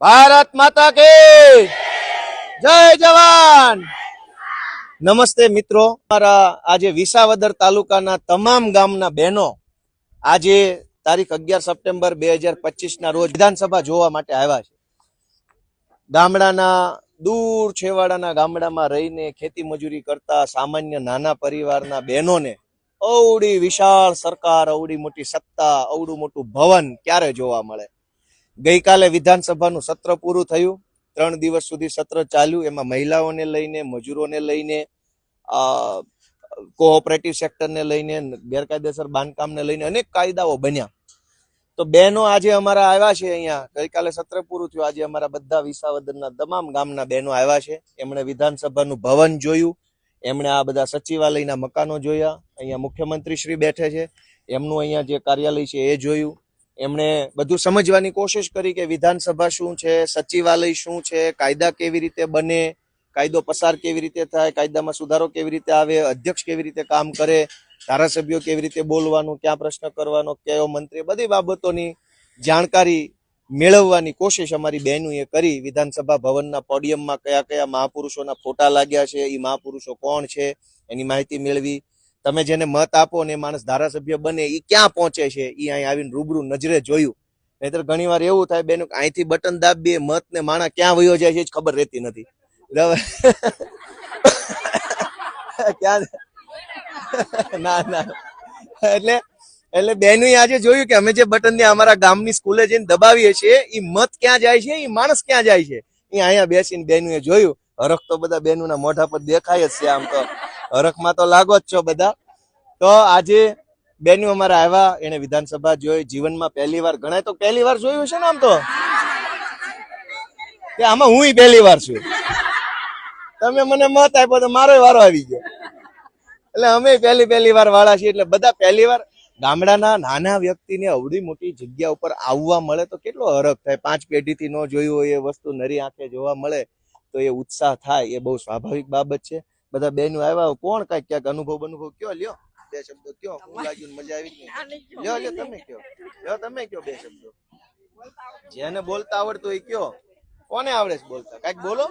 ભારત માતા કી જય જવાન. નમસ્તે મિત્રો, મારા આજે વિસાવદર તાલુકાના તમામ ગામના બહેનો આજે તારીખ 11 સપ્ટેમ્બર 2025 ના રોજ વિધાનસભા જોવા માટે આવ્યા છે. ગામડાના દૂર છેવાડાના ગામડામાં રહીને ખેતી મજૂરી કરતા સામાન્ય નાના પરિવારના બહેનોને અવડી વિશાળ સરકાર, અવડી મોટી સત્તા, અવડું મોટું ભવન ક્યારે જોવા મળે. ગઈકાલે વિધાનસભાનું સત્ર પૂરું થયું. 3 દિવસ સુધી સત્ર ચાલ્યું. એમાં મહિલાઓને લઈને, મજૂરોને લઈને, કોઓપરેટિવ સેક્ટરને લઈને, ગેરકાયદેસર બાંધકામને લઈને અનેક કાયદાઓ બન્યા. તો બહેનો આજે અમારા આવ્યા છે અહીંયા. ગઈકાલે સત્ર પૂરું થયું. આજે અમારા બધા વિસાવદરના તમામ ગામના બહેનો આવ્યા છે. એમણે વિધાનસભાનું ભવન જોયું, એમણે આ બધા સચિવાલયના મકાનો જોયા, અહીંયા મુખ્યમંત્રી શ્રી બેઠે છે, એમનું અહીંયા જે કાર્યાલય છે એ જોયું. એમણે બધું સમજવાની કોશિશ કરી કે વિધાનસભા શું છે, સચિવાલય શું છે, કાયદા કેવી રીતે બને, કાયદો પસાર કેવી રીતે થાય, કાયદામાં સુધારો કેવી રીતે આવે, અધ્યક્ષ કેવી રીતે કામ કરે, ધારાસભ્યો કેવી રીતે બોલવાનું, ક્યાં પ્રશ્ન કરવાનો, કયો મંત્રી, બધી બાબતોની જાણકારી મેળવવાની કોશિશ અમારી બહેનોએ કરી. વિધાનસભા ભવનના પોડિયમમાં કયા કયા મહાપુરુષોના ફોટા લાગ્યા છે, એ મહાપુરુષો કોણ છે એની માહિતી મેળવી. તમે જેને મત આપો ને એ માણસ ધારાસભ્ય બને એ ક્યાં પહોંચે છે એ અહીં આવીને રૂબરૂ નજરે જોયું. નહીતર ઘણી વાર એવું થાય બેન, અહીંથી બટન દાબીએ મત ને માણા ક્યાં વયો જાય છે જ ખબર રહેતી નથી. ક્યાં ના ના એટલે બેનું આજે જોયું કે અમે જે બટન ને અમારા ગામની સ્કૂલે જઈને દબાવીએ છીએ એ મત ક્યાં જાય છે, એ માણસ ક્યાં જાય છે, એ અહીંયા બેસીને બેનું જોયું. હરખ તો બધા બેનુના મોઢા પર દેખાય જ છે. આમ તો હરખમાં તો લાગો જ છો બધા. તો આજે બેનું અમારા આવ્યા, એને વિધાનસભા જોઈ. જીવનમાં પહેલી વાર, ઘણા તો પહેલી વાર જોયું છે ને. આમ તો આમાં હું પહેલી વાર છું. તમે મને મત આપ્યો તો મારો વારો આવી ગયો. એટલે અમે પહેલી વાર વાળા છીએ. એટલે બધા પહેલી વાર. ગામડાના નાના વ્યક્તિને અવડી મોટી જગ્યા ઉપર આવવા મળે તો કેટલો હરખ થાય. 5 પેઢીથી ન જોયું હોય એ વસ્તુ નરી આંખે જોવા મળે તો એ ઉત્સાહ થાય. એ બહુ સ્વાભાવિક બાબત છે. બધા બહેનો આવ્યા. કોણ કઈક ક્યાંક અનુભવ કયો, લ્યો 2 શબ્દો કયો. હું લાગ્યું, મજા આવી ગઈ? લ્યો તમે કયો, તમે કયો 2 શબ્દો. જેને બોલતા આવડતું એ કયો. કોને આવડે છે બોલતા? કઈક બોલો.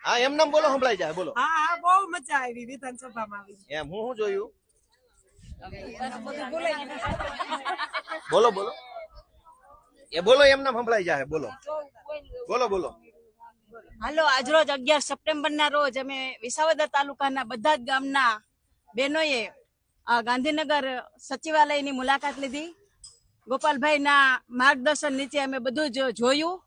હા, એમ નામ બોલો, સંભળાઈ જાય. બોલો. હા, બહુ મજા આવી વિધાનસભામાં. એમ હું જોયું. બોલો બોલો, એ બોલો, એમ નામ સંભળાઈ જાય. બોલો બોલો બોલો. હાલો, આજરોજ 11 સપ્ટેમ્બર ના રોજ અમે વિસાવદર તાલુકાના બધા જ ગામના બહેનોએ ગાંધીનગર સચિવાલયની મુલાકાત લીધી. ગોપાલભાઈના માર્ગદર્શન નીચે અમે બધું જ જોયું.